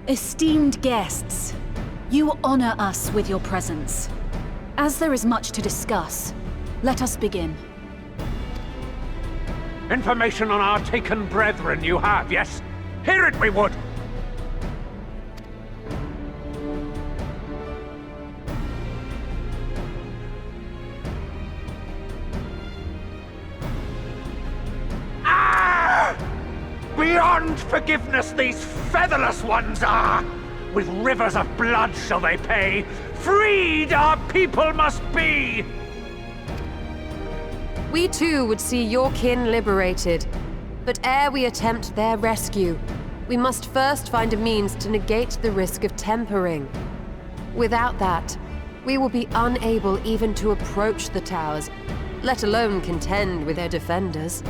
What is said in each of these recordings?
Esteemed guests, you honor us with your presence. As there is much to discuss, let us begin. Information on our taken brethren you have, yes? Hear it we would! Beyond forgiveness these featherless ones are! With rivers of blood shall they pay! Freed our people must be! We too would see your kin liberated. But ere we attempt their rescue, we must first find a means to negate the risk of tempering. Without that, we will be unable even to approach the towers, let alone contend with their defenders.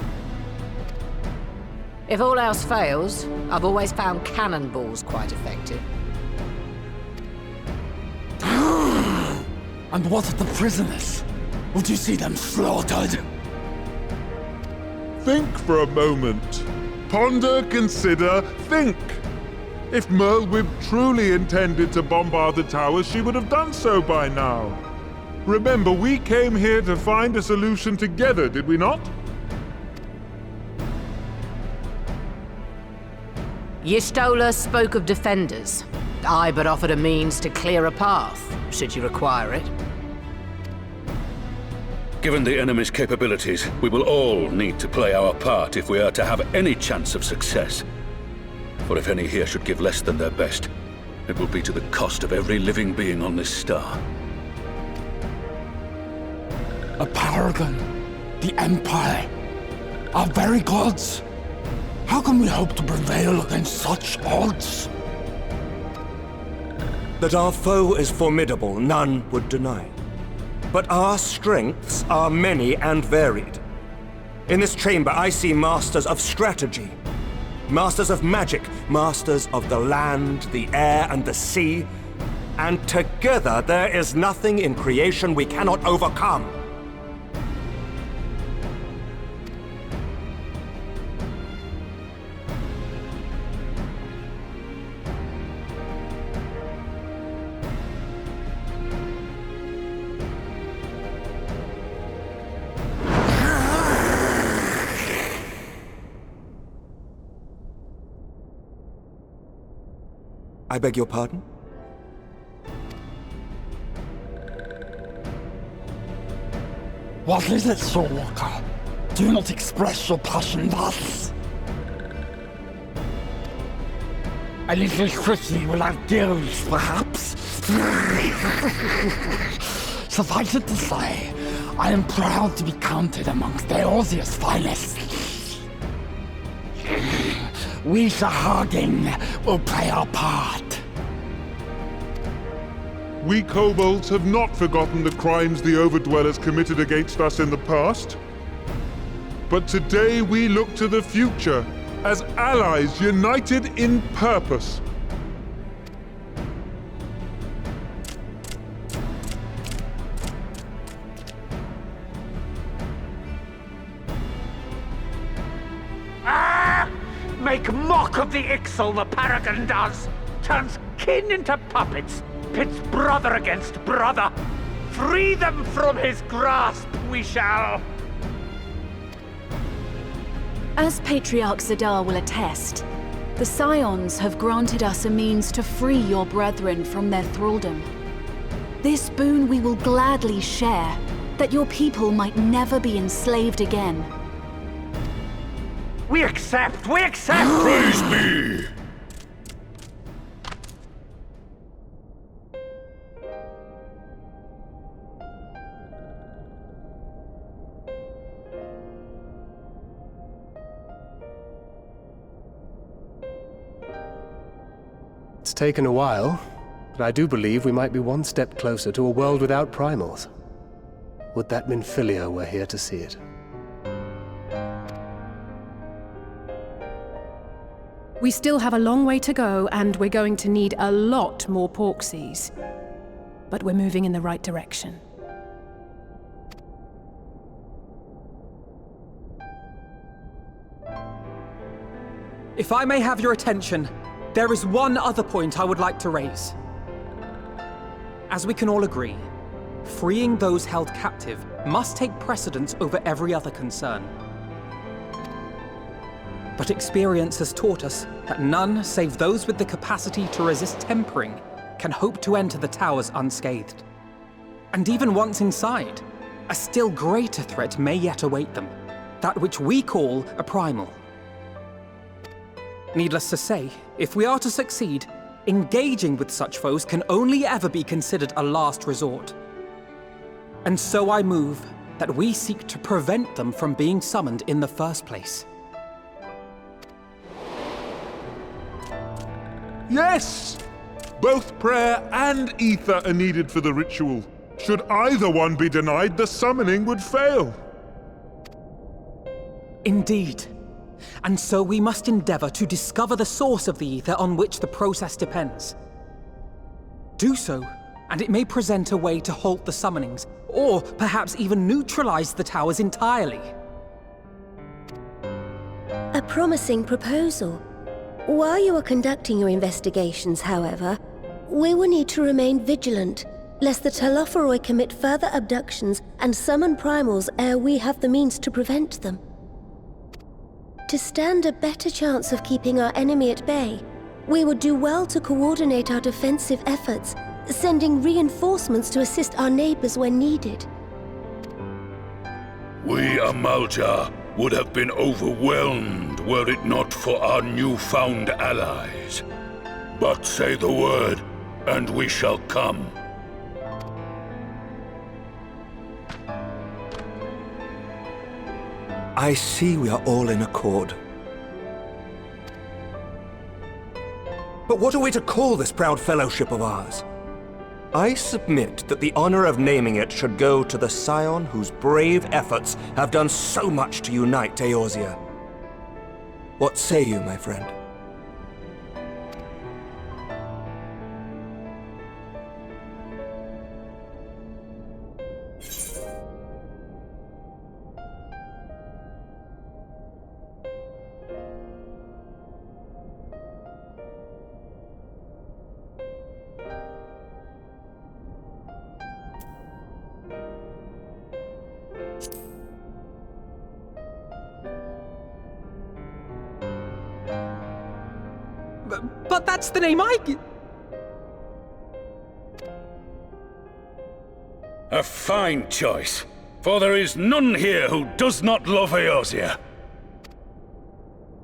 If all else fails, I've always found cannonballs quite effective. And what of the prisoners? Would you see them slaughtered? Think for a moment. Ponder, consider, think. If Merlwyb truly intended to bombard the towers, she would have done so by now. Remember, we came here to find a solution together, did we not? Y'Stola spoke of defenders. I but offered a means to clear a path, should you require it. Given the enemy's capabilities, we will all need to play our part if we are to have any chance of success. For if any here should give less than their best, it will be to the cost of every living being on this star. A paragon, the Empire, our very gods. How can we hope to prevail against such odds? That our foe is formidable, none would deny. But our strengths are many and varied. In this chamber, I see masters of strategy, masters of magic, masters of the land, the air, and the sea. And together, there is nothing in creation we cannot overcome. I beg your pardon? What is it, Soulwalker? Do not express your passion thus. A little city without gills, perhaps? Suffice it to say, I am proud to be counted amongst Eorzea's finest. We Sahagin will play our part. We kobolds have not forgotten the crimes the Overdwellers committed against us in the past. But today we look to the future, as allies united in purpose. Make mock of the Ixal the Paragon does! Turns kin into puppets! Pits brother against brother! Free them from his grasp, we shall! As Patriarch Zadar will attest, the Scions have granted us a means to free your brethren from their thraldom. This boon we will gladly share, that your people might never be enslaved again. We accept! We accept! Praise me! It's taken a while, but I do believe we might be one step closer to a world without primals. Would that Minfilia were here to see it. We still have a long way to go, and we're going to need a lot more Porksies. But we're moving in the right direction. If I may have your attention, There is one other point I would like to raise. As we can all agree, freeing those held captive must take precedence over every other concern. But experience has taught us that none save those with the capacity to resist tempering can hope to enter the towers unscathed. And even once inside, a still greater threat may yet await them, that which we call a primal. Needless to say, if we are to succeed, engaging with such foes can only ever be considered a last resort. And so I move that we seek to prevent them from being summoned in the first place. Yes! Both prayer and ether are needed for the ritual. Should either one be denied, the summoning would fail. Indeed. And so we must endeavor to discover the source of the ether on which the process depends. Do so, and it may present a way to halt the summonings, or perhaps even neutralize the towers entirely. A promising proposal. While you are conducting your investigations, however, we will need to remain vigilant, lest the Telophoroi commit further abductions and summon primals ere we have the means to prevent them. To stand a better chance of keeping our enemy at bay, we would do well to coordinate our defensive efforts, sending reinforcements to assist our neighbors when needed. We, Amalja, would have been overwhelmed were it not for our newfound allies. But say the word, and we shall come. I see we are all in accord. But what are we to call this proud fellowship of ours? I submit that the honor of naming it should go to the scion whose brave efforts have done so much to unite Eorzea. What say you, my friend? But that's the name A fine choice, for there is none here who does not love Eorzea.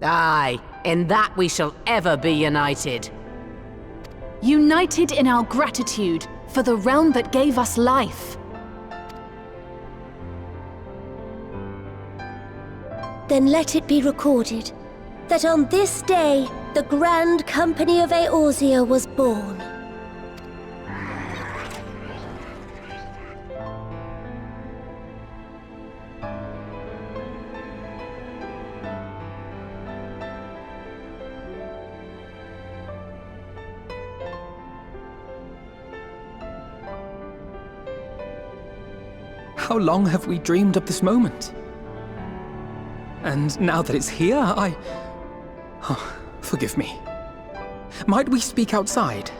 Aye, in that we shall ever be united. United in our gratitude for the realm that gave us life. Then let it be recorded that on this day, the Grand Company of Eorzea was born. How long have we dreamed of this moment? And now that it's here, Oh, forgive me. Might we speak outside?